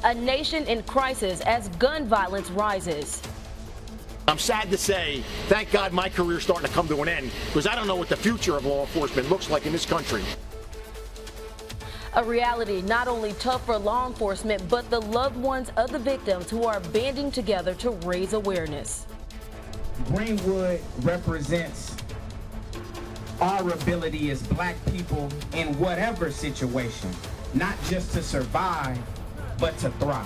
A nation in crisis as gun violence rises. I'm sad to say, thank God my career's starting to come to an end, because I don't know what the future of law enforcement looks like in this country. A reality not only tough for law enforcement, but the loved ones of the victims who are banding together to raise awareness. Greenwood represents our ability as Black people in whatever situation, not just to survive, but to thrive.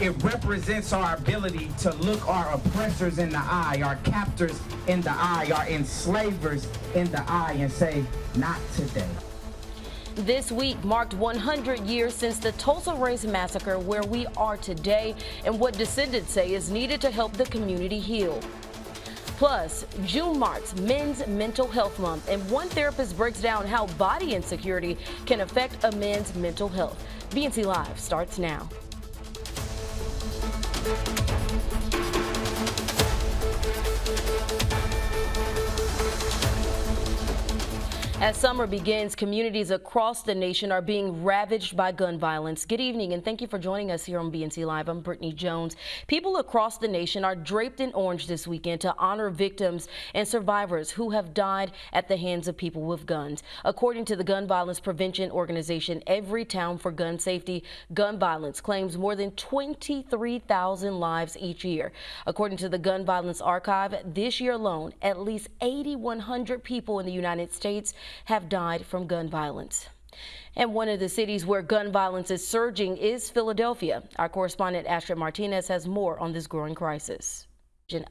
It represents our ability to look our oppressors in the eye, our captors in the eye, our enslavers in the eye, and say, not today. This week marked 100 years since the Tulsa Race Massacre, where we are today, and what descendants say is needed to help the community heal. Plus, June marks Men's Mental Health Month, and one therapist breaks down how body insecurity can affect a man's mental health. BNC Live starts now. As summer begins, communities across the nation are being ravaged by gun violence. Good evening, and thank you for joining us here on BNC Live. I'm Brittany Jones. People across the nation are draped in orange this weekend to honor victims and survivors who have died at the hands of people with guns. According to the Gun Violence Prevention Organization, Everytown for Gun Safety, gun violence claims more than 23,000 lives each year. According to the Gun Violence Archive, this year alone, at least 8,100 people in the United States have died from gun violence. And one of the cities where gun violence is surging is Philadelphia. Our correspondent Astrid Martinez has more on this growing crisis.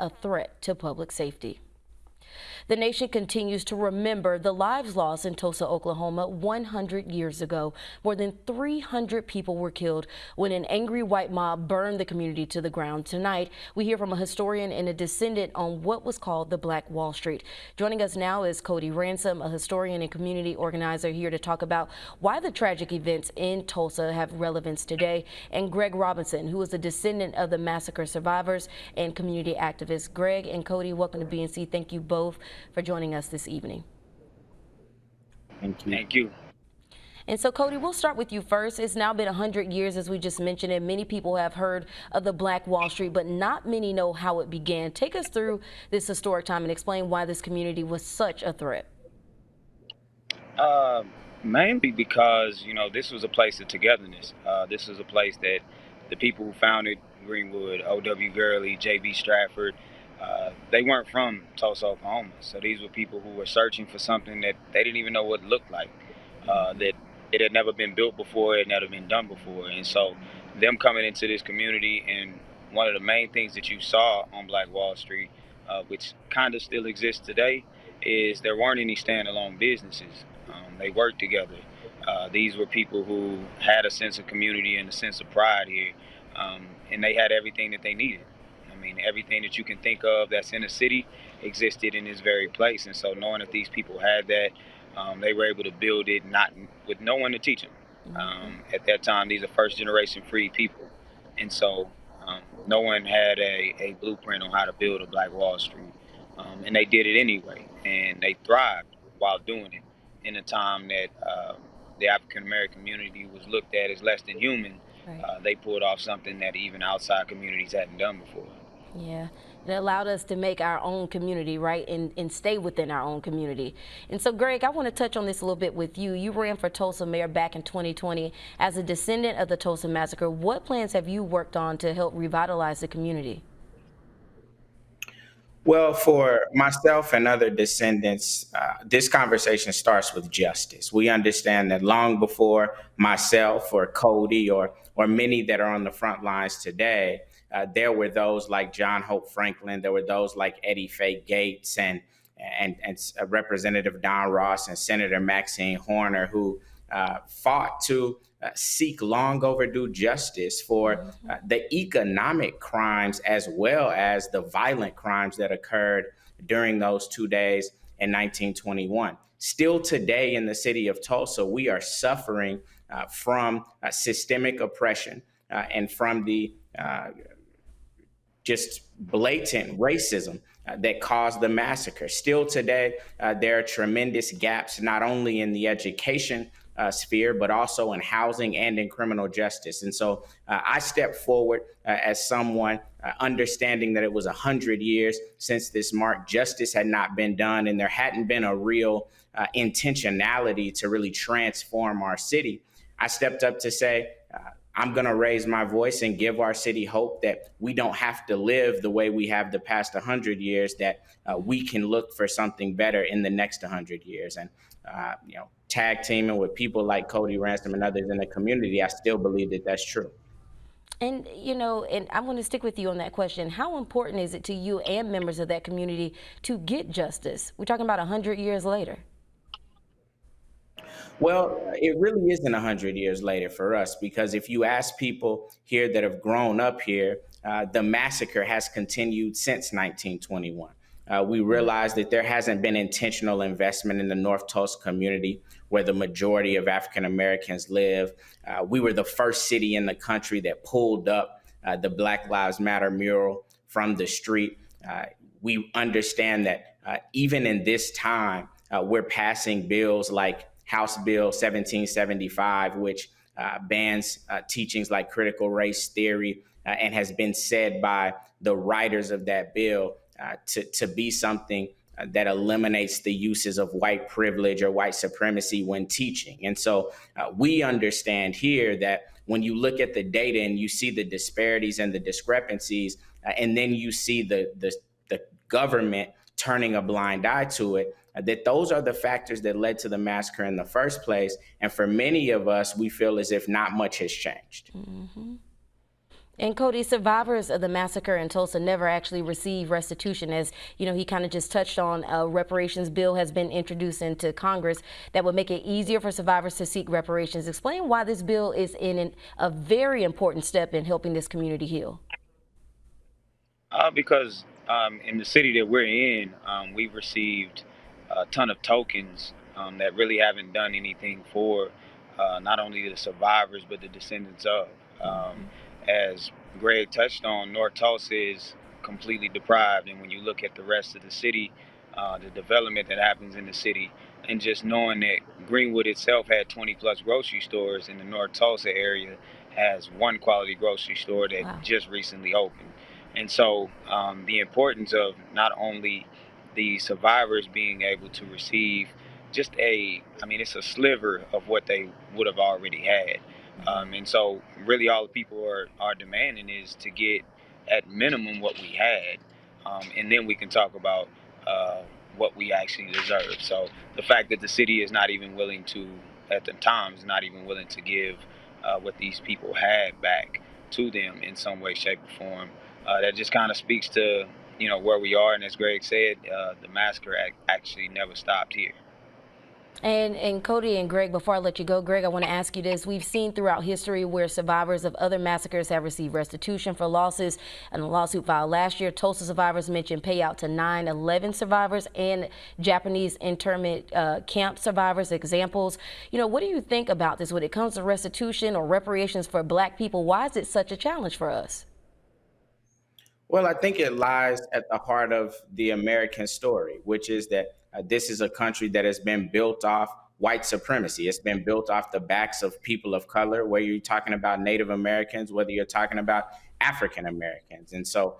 A threat to public safety. The nation continues to remember the lives lost in Tulsa, Oklahoma 100 years ago. More than 300 people were killed when an angry white mob burned the community to the ground. Tonight, we hear from a historian and a descendant on what was called the Black Wall Street. Joining us now is Cody Ransom, a historian and community organizer, here to talk about why the tragic events in Tulsa have relevance today, and Greg Robinson, who is a descendant of the massacre survivors and community activist. Greg and Cody, welcome to BNC. Thank you both for joining us this evening. Thank you. Thank you. And so, Cody, we'll start with you first. It's now been 100 years, as we just mentioned, and many people have heard of the Black Wall Street, but not many know how it began. Take us through this historic time and explain why this community was such a threat. Mainly because, this was a place of togetherness. This was a place that the people who founded Greenwood, O.W. Gurley, J.B. Stratford, they weren't from Tulsa, Oklahoma. So these were people who were searching for something that they didn't even know what it looked like, that it had never been built before, it had never been done before. And so them coming into this community, and one of the main things that you saw on Black Wall Street, which kind of still exists today, is there weren't any standalone businesses. They worked together. These were people who had a sense of community and a sense of pride here, and they had everything that they needed. I mean, everything that you can think of that's in a city existed in this very place. And so knowing that these people had that, they were able to build it not with no one to teach them. At that time, these are first generation free people. And so no one had a blueprint on how to build a Black Wall Street. And they did it anyway. And they thrived while doing it in a time that the African American community was looked at as less than human. Right. They pulled off something that even outside communities hadn't done before. Yeah, it allowed us to make our own community, right, and stay within our own community. And so, Greg, I want to touch on this a little bit with you. You ran for Tulsa mayor back in 2020. As a descendant of the Tulsa Massacre, what plans have you worked on to help revitalize the community? Well, for myself and other descendants, this conversation starts with justice. We understand that long before myself or Cody or many that are on the front lines today, there were those like John Hope Franklin, there were those like Eddie Faye Gates and Representative Don Ross and Senator Maxine Horner, who fought to seek long overdue justice for the economic crimes as well as the violent crimes that occurred during those 2 days in 1921. Still today in the city of Tulsa, we are suffering from systemic oppression and from the just blatant racism that caused the massacre. Still today, there are tremendous gaps, not only in the education sphere, but also in housing and in criminal justice. And so I stepped forward as someone understanding that it was 100 years since this mark. Justice had not been done, and there hadn't been a real intentionality to really transform our city. I stepped up to say, I'm going to raise my voice and give our city hope that we don't have to live the way we have the past 100 years, that we can look for something better in the next 100 years. And, tag teaming with people like Cody Ransom and others in the community, I still believe that that's true. And, and I'm going to stick with you on that question. How important is it to you and members of that community to get justice? We're talking about 100 years later. Well, it really isn't 100 years later for us, because if you ask people here that have grown up here, the massacre has continued since 1921. We realize that there hasn't been intentional investment in the North Tulsa community, where the majority of African Americans live. We were the first city in the country that pulled up the Black Lives Matter mural from the street. We understand that even in this time, we're passing bills like House Bill 1775, which bans teachings like critical race theory, and has been said by the writers of that bill to be something that eliminates the uses of white privilege or white supremacy when teaching. And so we understand here that when you look at the data and you see the disparities and the discrepancies, and then you see the government turning a blind eye to it, that those are the factors that led to the massacre in the first place. And for many of us, we feel as if not much has changed. Mm-hmm. And Cody, survivors of the massacre in Tulsa never actually receive restitution. As he kind of just touched on, a reparations bill has been introduced into Congress that would make it easier for survivors to seek reparations. Explain why this bill is a very important step in helping this community heal. Because in the city that we're in, we've received a ton of tokens that really haven't done anything for not only the survivors, but the descendants of. As Greg touched on, North Tulsa is completely deprived. And when you look at the rest of the city, the development that happens in the city, and just knowing that Greenwood itself had 20 plus grocery stores, in the North Tulsa area has one quality grocery store that just recently opened. And so the importance of not only the survivors being able to receive just it's a sliver of what they would have already had. And so really all the people are demanding is to get at minimum what we had. And then we can talk about what we actually deserve. So the fact that the city is not even willing to, at the times, not even willing to give what these people had back to them in some way, shape, or form, that just kind of speaks to, where we are. And as Greg said, the massacre actually never stopped here. And Cody and Greg, before I let you go, Greg, I want to ask you this. We've seen throughout history where survivors of other massacres have received restitution for losses. In a lawsuit filed last year, Tulsa survivors mentioned payout to 9/11 survivors and Japanese internment camp survivors examples. What do you think about this when it comes to restitution or reparations for Black people? Why is it such a challenge for us? Well, I think it lies at the heart of the American story, which is that this is a country that has been built off white supremacy. It's been built off the backs of people of color, whether you're talking about Native Americans, whether you're talking about African Americans. And so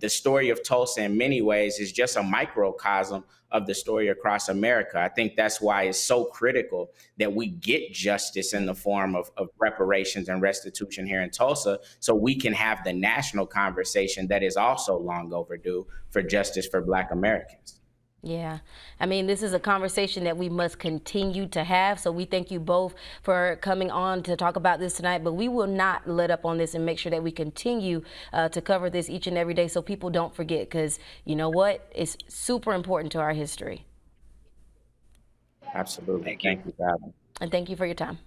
the story of Tulsa in many ways is just a microcosm of the story across America. I think that's why it's so critical that we get justice in the form of reparations and restitution here in Tulsa, so we can have the national conversation that is also long overdue for justice for Black Americans. Yeah, this is a conversation that we must continue to have. So we thank you both for coming on to talk about this tonight. But we will not let up on this and make sure that we continue to cover this each and every day so people don't forget, because you know what? It's super important to our history. Absolutely. Thank you for having me. And thank you for your time.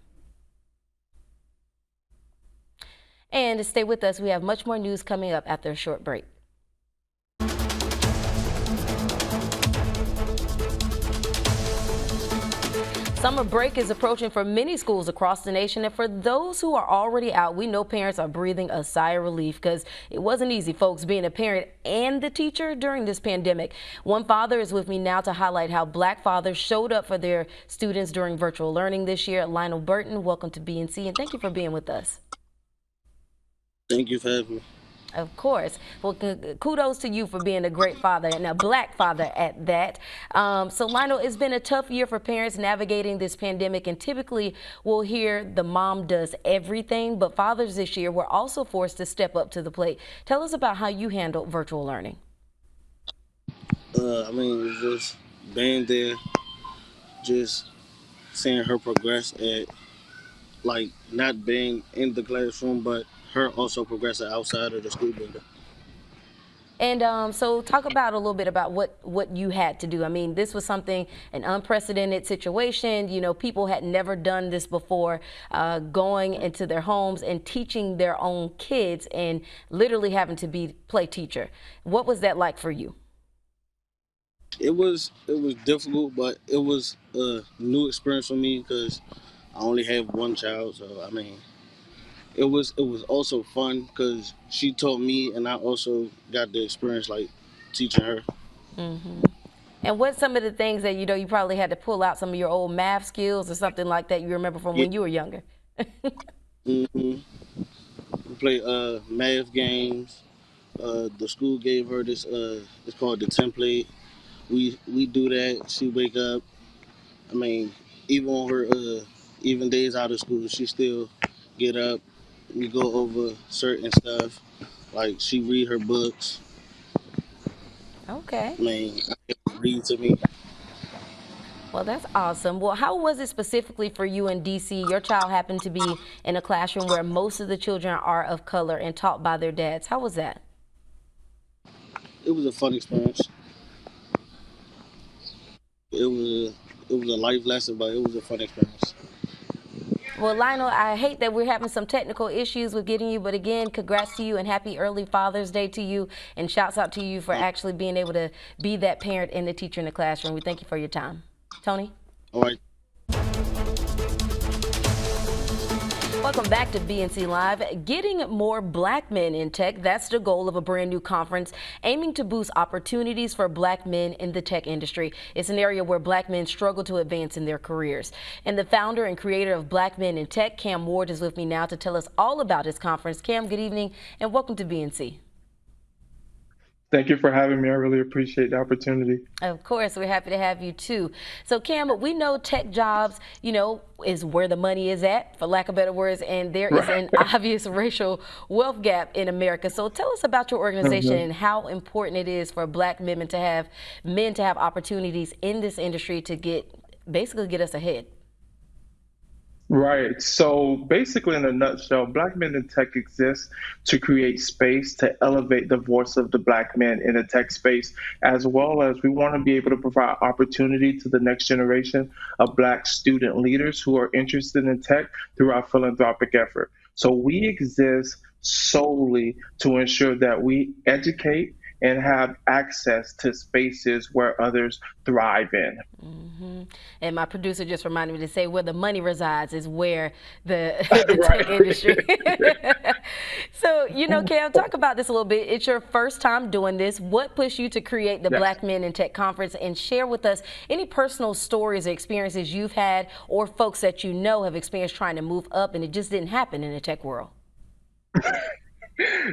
And to stay with us, we have much more news coming up after a short break. Summer break is approaching for many schools across the nation, and for those who are already out, we know parents are breathing a sigh of relief because it wasn't easy, folks, being a parent and the teacher during this pandemic. One father is with me now to highlight how Black fathers showed up for their students during virtual learning this year. Lionel Burton, welcome to BNC, and thank you for being with us. Thank you for having me. Of course. Well, kudos to you for being a great father and a Black father at that. So, Lionel, it's been a tough year for parents navigating this pandemic, and typically we'll hear the mom does everything, but fathers this year were also forced to step up to the plate. Tell us about how you handled virtual learning. It's just being there, just seeing her progress at, like, not being in the classroom, but her also progressing outside of the school building. And so talk about a little bit about what you had to do. I mean, this was something, an unprecedented situation. You know, people had never done this before, going into their homes and teaching their own kids and literally having to play teacher. What was that like for you? It was difficult, but it was a new experience for me because I only have one child. So it was also fun because she taught me, and I also got the experience like teaching her. Mm-hmm. And what's some of the things that you probably had to pull out some of your old math skills or something like that you remember from when you were younger? We play math games. The school gave her this. It's called the template. We do that. She wake up. Even on her even days out of school, she still get up. We go over certain stuff, like she read her books. Okay. Read to me. Well, that's awesome. Well, how was it specifically for you in DC? Your child happened to be in a classroom where most of the children are of color and taught by their dads. How was that? It was a fun experience. It was a life lesson, but it was a fun experience. Well, Lionel, I hate that we're having some technical issues with getting you, but again, congrats to you and happy early Father's Day to you, and shouts out to you for actually being able to be that parent and the teacher in the classroom. We thank you for your time. Tony? All right. Welcome back to BNC Live. Getting more Black men in tech, that's the goal of a brand new conference aiming to boost opportunities for Black men in the tech industry. It's an area where Black men struggle to advance in their careers. And the founder and creator of Black Men in Tech, Cam Ward, is with me now to tell us all about his conference. Cam, good evening and welcome to BNC. Thank you for having me. I really appreciate the opportunity. Of course, we're happy to have you too. So Cam, we know tech jobs, is where the money is at, for lack of better words, and there is an obvious racial wealth gap in America. So tell us about your organization and how important it is for Black men to have opportunities in this industry to get us ahead. Right. So basically, in a nutshell, Black Men in Tech exists to create space to elevate the voice of the Black men in the tech space, as well as we want to be able to provide opportunity to the next generation of Black student leaders who are interested in tech through our philanthropic effort. So we exist solely to ensure that we educate and have access to spaces where others thrive in. Mm-hmm. And my producer just reminded me to say where the money resides is where the tech industry. So, Cam, talk about this a little bit. It's your first time doing this. What pushed you to create the Black Men in Tech Conference, and share with us any personal stories or experiences you've had or folks that have experienced trying to move up and it just didn't happen in the tech world?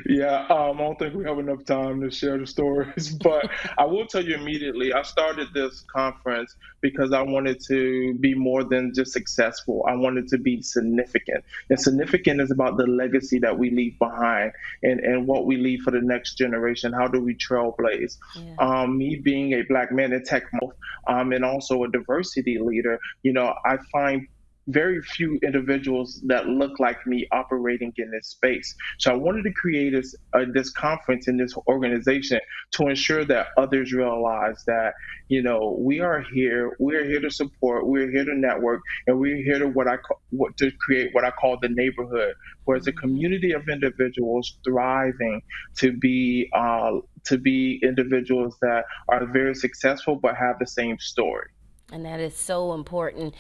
Yeah, I don't think we have enough time to share the stories, but I will tell you immediately, I started this conference because I wanted to be more than just successful. I wanted to be significant. And significant is about the legacy that we leave behind and what we leave for the next generation. How do we trailblaze? Yeah. Me being a Black man in tech, and also a diversity leader, I find very few individuals that look like me operating in this space. So I wanted to create this conference and this organization to ensure that others realize that, we're here to support, we're here to network, and we're here to create what I call the neighborhood, where it's a community of individuals thriving to be individuals that are very successful but have the same story. And that is so important.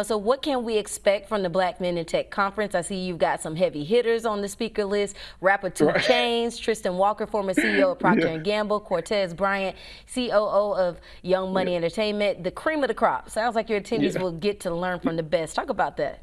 So what can we expect from the Black Men in Tech Conference? I see you've got some heavy hitters on the speaker list. Rapper 2 Chainz, Tristan Walker, former CEO of Procter & Gamble, Cortez Bryant, COO of Young Money Entertainment, the cream of the crop. Sounds like your attendees will get to learn from the best. Talk about that.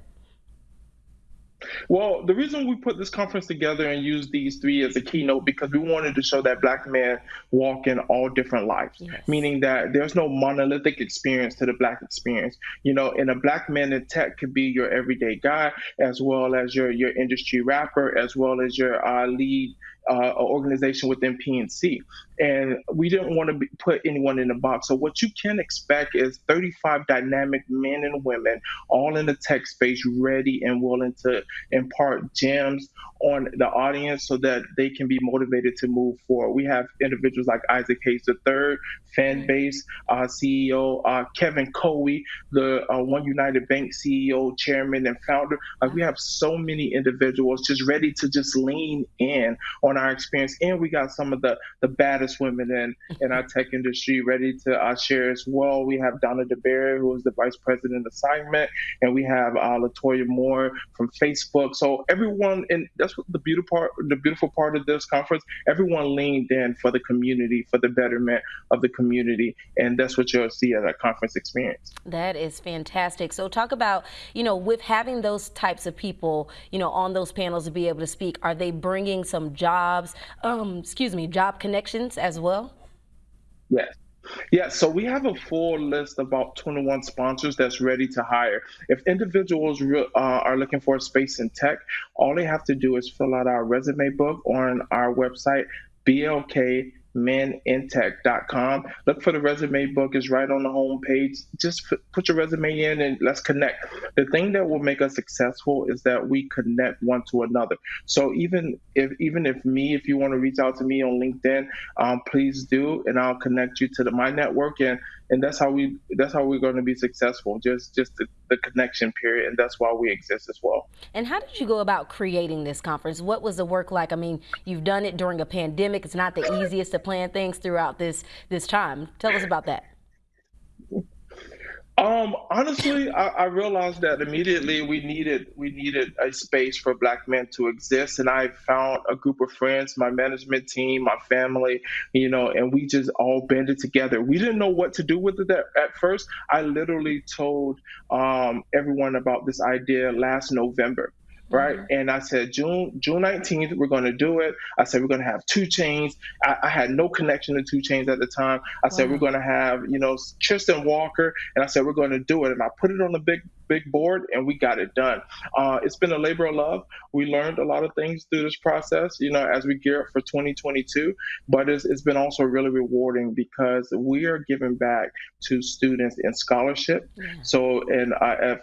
Well, the reason we put this conference together and use these three as a keynote because we wanted to show that Black men walk in all different lives, meaning that there's no monolithic experience to the Black experience. And a Black man in tech could be your everyday guy, as well as your industry rapper, as well as your lead organization within PNC. And we didn't want to put anyone in a box. So what you can expect is 35 dynamic men and women, all in the tech space, ready and willing to impart gems on the audience so that they can be motivated to move forward. We have individuals like Isaac Hayes III, Fanbase CEO, Kevin Cowie, the One United Bank CEO, chairman, and founder. We have so many individuals just ready to just lean in on our experience. And we got some of the baddest women in our tech industry ready to share as well. We have Donna DeBerry, who is the Vice President Assignment, and we have Latoya Moore from Facebook. So everyone, and that's what the beautiful part of this conference, everyone leaned in for the community, for the betterment of the community. And that's what you'll see at a conference experience. That is fantastic. So talk about, with having those types of people, on those panels to be able to speak, are they bringing some job connections as well? Yes. Yeah, so we have a full list of about 21 sponsors that's ready to hire. If individuals are looking for a space in tech, all they have to do is fill out our resume book on our website, blkmenintech.com. Look for the resume book. It's right on the home page. Just put your resume in and let's connect. The thing that will make us successful is that we connect one to another. So even if you want to reach out to me on LinkedIn, please do, and I'll connect you to my network, and that's how we're going to be successful. Just the connection period, and that's why we exist as well. And how did you go about creating this conference? What was the work like? I mean, you've done it during a pandemic. It's not the easiest to plan things throughout this time. Tell us about that. Honestly, I realized that immediately we needed a space for Black men to exist, and I found a group of friends, my management team, my family, and we just all banded together. We didn't know what to do with it at first. I literally told everyone about this idea last November. Right. And I said, June 19th, we're going to do it. I said, we're going to have 2 Chainz. I had no connection to 2 Chainz at the time. I said, we're going to have, Tristan Walker. And I said, we're going to do it. And I put it on the big board, and we got it done. It's been a labor of love. We learned a lot of things through this process, as we gear up for 2022. But it's been also really rewarding because we are giving back to students in scholarship. So, and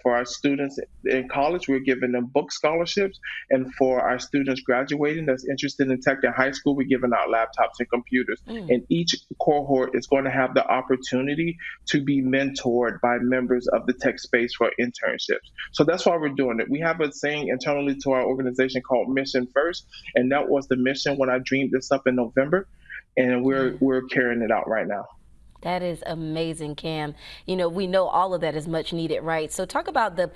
for our students in college, we're giving them book scholarships. And for our students graduating that's interested in tech in high school, we're giving out laptops and computers. And each cohort is going to have the opportunity to be mentored by members of the tech space for internships. So that's why we're doing it. We have a saying internally to our organization called Mission First, and that was the mission when I dreamed this up in November, and we're carrying it out right now. That is amazing, Cam. We know all of that is much needed, right? So talk about the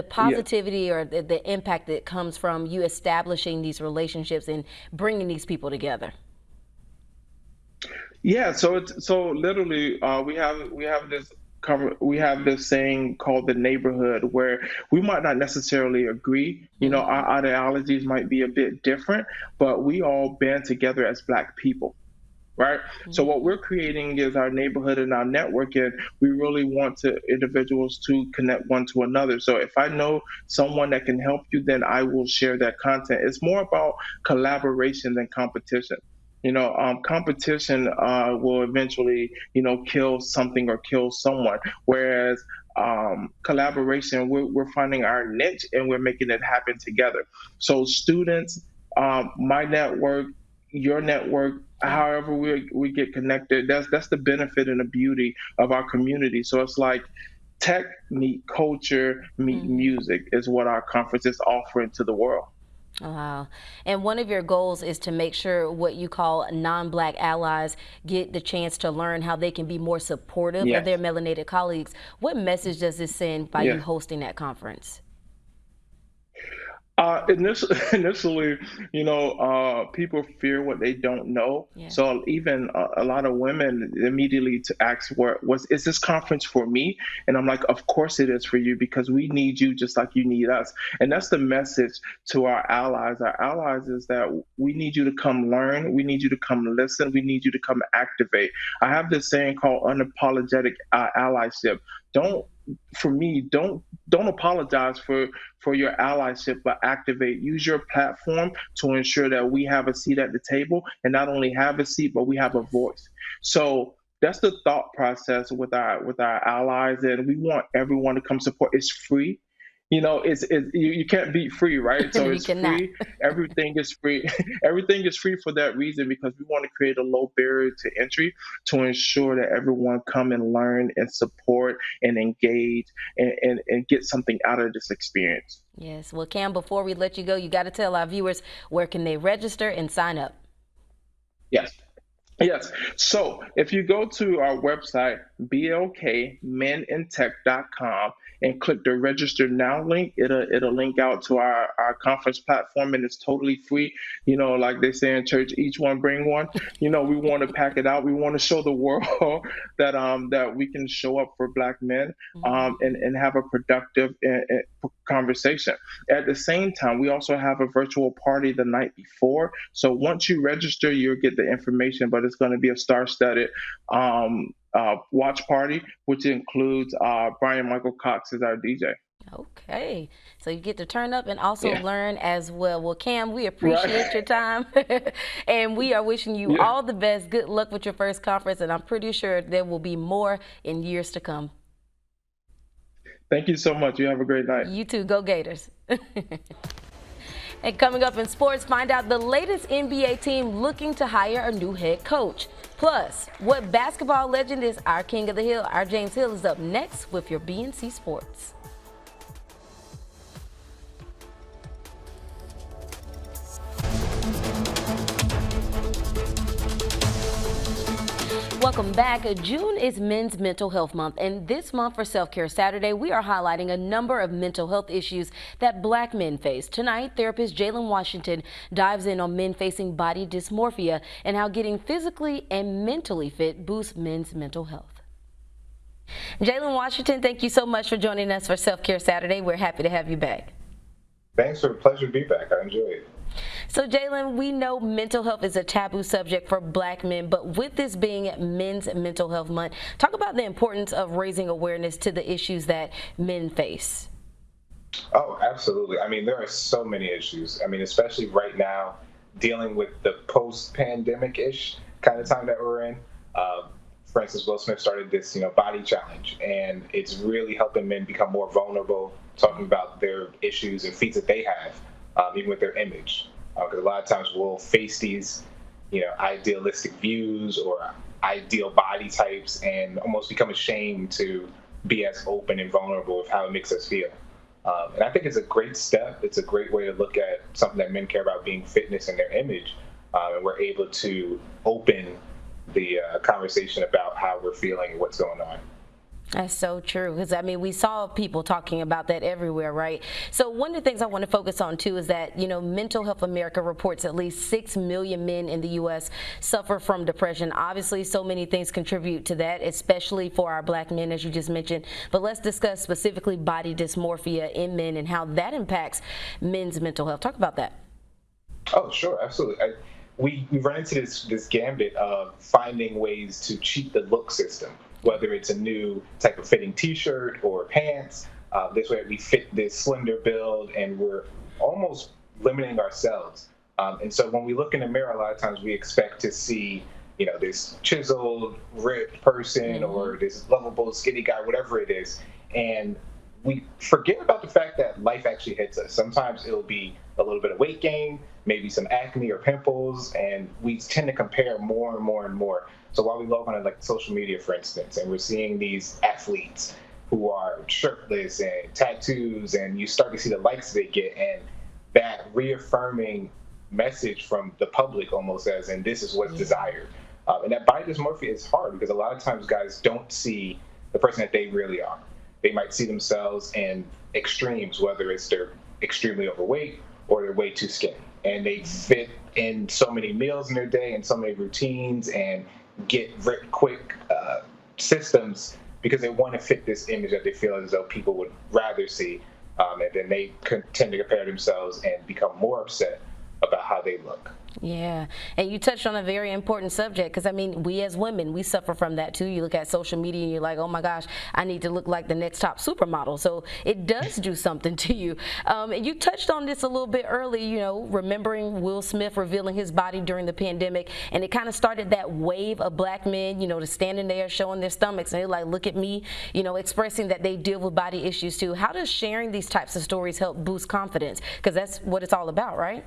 positivity or the impact that comes from you establishing these relationships and bringing these people together. Yeah, so literally we have this saying called the neighborhood, where we might not necessarily agree. Our ideologies might be a bit different, but we all band together as Black people. Right. So what we're creating is our neighborhood and our network, and we really want individuals to connect one to another. So if I know someone that can help you, then I will share that content. It's more about collaboration than competition. Competition will eventually, kill something or kill someone. Whereas collaboration, we're finding our niche and we're making it happen together. So students, my network, your network, however we get connected, that's the benefit and the beauty of our community. So it's like tech meet culture meet music is what our conference is offering to the world. Wow. And one of your goals is to make sure what you call non-Black allies get the chance to learn how they can be more supportive of Yes. their melanated colleagues. What message does this send by you Yes. hosting that conference? Initially, people fear what they don't know. Yeah. So even a lot of women immediately to ask, is this conference for me? And I'm like, of course it is for you because we need you just like you need us. And that's the message to our allies. Our allies is that we need you to come learn. We need you to come listen. We need you to come activate. I have this saying called unapologetic allyship. Don't for me, don't apologize for your allyship, but activate. Use your platform to ensure that we have a seat at the table, and not only have a seat, but we have a voice. So that's the thought process with our allies, and we want everyone to come support. It's free. You can't beat free, right? So You it's cannot. free. Everything is free. Everything is free for that reason because we want to create a low barrier to entry to ensure that everyone come and learn and support and engage and get something out of this experience. Yes. Well, Cam, before we let you go, you got to tell our viewers where can they register and sign up? Yes. Yes. So if you go to our website, blkmenintech.com, and click the register now link, it'll link out to our conference platform, and it's totally free. Like they say in church, each one bring one. We want to pack it out. We want to show the world that we can show up for Black men and have a productive conversation. At the same time, we also have a virtual party the night before. So once you register, you'll get the information, but it's going to be a star-studded watch party, which includes Brian Michael Cox as our DJ. Okay, so you get to turn up and also learn as well. Well, Cam, we appreciate your time, and we are wishing you all the best. Good luck with your first conference, and I'm pretty sure there will be more in years to come. Thank you so much. You have a great night. You too. Go Gators. And coming up in sports, find out the latest NBA team looking to hire a new head coach. Plus, what basketball legend is our king of the hill? Our James Hill is up next with your BNC Sports. Welcome back. June is Men's Mental Health Month, and this month for Self-Care Saturday, we are highlighting a number of mental health issues that Black men face. Tonight, therapist Jalen Washington dives in on men facing body dysmorphia and how getting physically and mentally fit boosts men's mental health. Jalen Washington, thank you so much for joining us for Self-Care Saturday. We're happy to have you back. Thanks, for a pleasure to be back. I enjoy it. So, Jalen, we know mental health is a taboo subject for Black men, but with this being Men's Mental Health Month, talk about the importance of raising awareness to the issues that men face. Oh, absolutely. I mean, there are so many issues. I mean, especially right now, dealing with the post-pandemic-ish kind of time that we're in. For instance, Will Smith started this, body challenge, and it's really helping men become more vulnerable, talking about their issues and feats that they have, even with their image. Because a lot of times we'll face these, idealistic views or ideal body types and almost become ashamed to be as open and vulnerable with how it makes us feel. And I think it's a great step. It's a great way to look at something that men care about, being fitness and their image. And we're able to open the conversation about how we're feeling and what's going on. That's so true, because I mean, we saw people talking about that everywhere, right? So one of the things I want to focus on too is that, Mental Health America reports at least 6 million men in the U.S. suffer from depression. Obviously, so many things contribute to that, especially for our Black men, as you just mentioned. But let's discuss specifically body dysmorphia in men and how that impacts men's mental health. Talk about that. Oh, sure, absolutely. We run into this gambit of finding ways to cheat the look system, whether it's a new type of fitting t-shirt or pants. This way we fit this slender build and we're almost limiting ourselves. And so when we look in the mirror, a lot of times we expect to see, this chiseled, ripped person or this lovable, skinny guy, whatever it is. And we forget about the fact that life actually hits us. Sometimes it'll be a little bit of weight gain, maybe some acne or pimples, and we tend to compare more and more and more. So while we log on to social media, for instance, and we're seeing these athletes who are shirtless and tattoos, and you start to see the likes they get, and that reaffirming message from the public, almost as in this is what's desired. And that body dysmorphia is hard because a lot of times guys don't see the person that they really are. They might see themselves in extremes, whether it's they're extremely overweight or they're way too skinny. And they fit in so many meals in their day and so many routines and get quick systems because they want to fit this image that they feel as though people would rather see. And then they tend to compare themselves and become more upset about how they look. Yeah, and you touched on a very important subject because, I mean, we as women, we suffer from that too. You look at social media and you're like, oh my gosh, I need to look like the next top supermodel. So it does do something to you. And you touched on this a little bit early, you know, remembering Will Smith revealing his body during the pandemic. And it kind of started that wave of black men, you know, to standing there showing their stomachs and they're like, look at me, you know, expressing that they deal with body issues too. How does sharing these types of stories help boost confidence? Because that's what it's all about, right?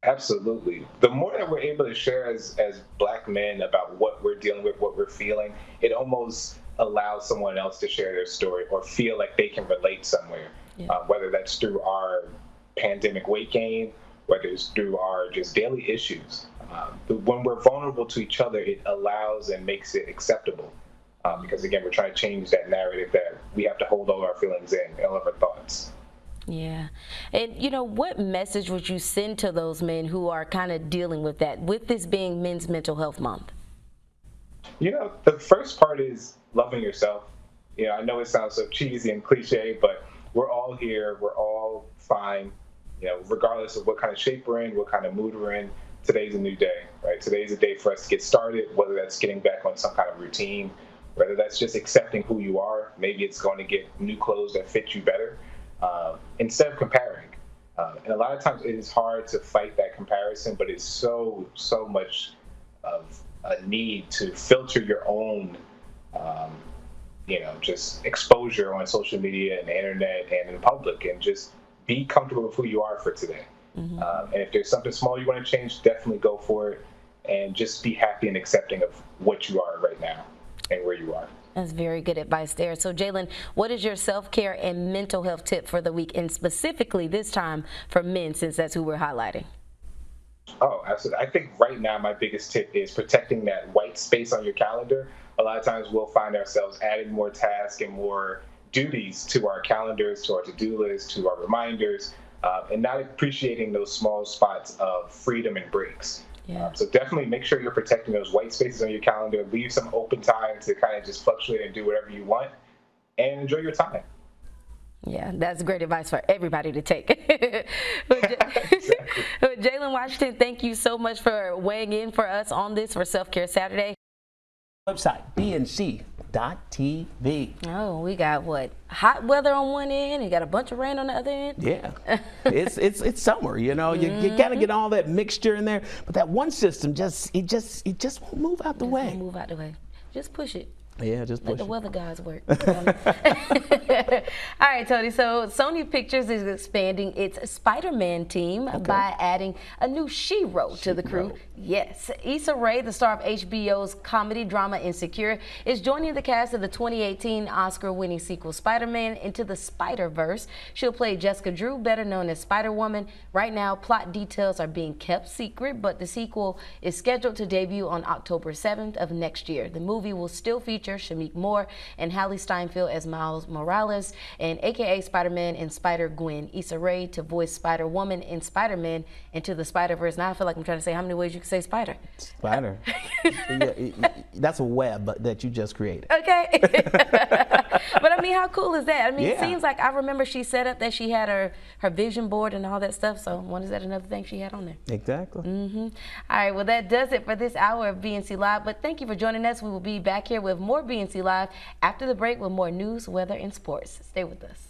Absolutely. The more that we're able to share as black men about what we're dealing with, what we're feeling, it almost allows someone else to share their story or feel like they can relate somewhere, whether that's through our pandemic weight gain, whether it's through our just daily issues. When we're vulnerable to each other, it allows and makes it acceptable. Because again, we're trying to change that narrative that we have to hold all our feelings in, all of our thoughts. Yeah. And, you know, what message would you send to those men who are kind of dealing with that, with this being Men's Mental Health Month? You know, the first part is loving yourself. You know, I know it sounds so cheesy and cliche, but we're all here. We're all fine. You know, regardless of what kind of shape we're in, what kind of mood we're in, today's a new day, right? Today's a day for us to get started, whether that's getting back on some kind of routine, whether that's just accepting who you are. Maybe it's going to get new clothes that fit you better. Instead of comparing. And a lot of times it is hard to fight that comparison, but it's so much of a need to filter your own, you know, just exposure on social media and the internet and in public, and just be comfortable with who you are for today. And if there's something small you want to change, definitely go for it, and just be happy and accepting of what you are right now and where you are. That's very good advice there. So, Jalen, what is your self-care and mental health tip for the week, and specifically this time for men, since that's who we're highlighting? Oh, absolutely. I think right now my biggest tip is protecting that white space on your calendar. A lot of times we'll find ourselves adding more tasks and more duties to our calendars, to our to-do list, to our reminders, and not appreciating those small spots of freedom and breaks. Yeah. So definitely make sure you're protecting those white spaces on your calendar. Leave some open time to kind of just fluctuate and do whatever you want, and enjoy your time. Yeah, that's great advice for everybody to take. Jalen Washington, thank you so much for weighing in for us on this for Self-Care Saturday. Website, bnc.tv. Oh, we got what? Hot weather on one end, you got a bunch of rain on the other end. Yeah, it's summer, you know. You gotta get all that mixture in there, but that one system just won't move out the way. Won't move out the way. Just push it. Yeah, just push Let the it. weather guys work. All right, Tony. So Sony Pictures is expanding its Spider-Man team by adding a new She-Ra to the crew. Yes, Issa Rae, the star of HBO's comedy drama Insecure, is joining the cast of the 2018 Oscar-winning sequel Spider-Man Into the Spider-Verse. She'll play Jessica Drew, better known as Spider-Woman. Right now, plot details are being kept secret, but the sequel is scheduled to debut on October 7th of next year. The movie will still feature Shamik Moore and Hallie Steinfeld as Miles Morales, and aka Spider-Man and Spider-Gwen. Issa Rae to voice Spider-Woman in Spider-Man Into the Spider-Verse. Now I feel like I'm trying to say how many ways you can say spider. Spider. That's a web that you just created. Okay. But I mean, how cool is that? I mean, it Yeah. seems like I remember she set up that she had her vision board and all that stuff. So when is that another thing she had on there? Exactly. All right, well, that does it for this hour of BNC Live. But thank you for joining us. We will be back here with more BNC Live after the break with more news, weather, and sports. Stay with us.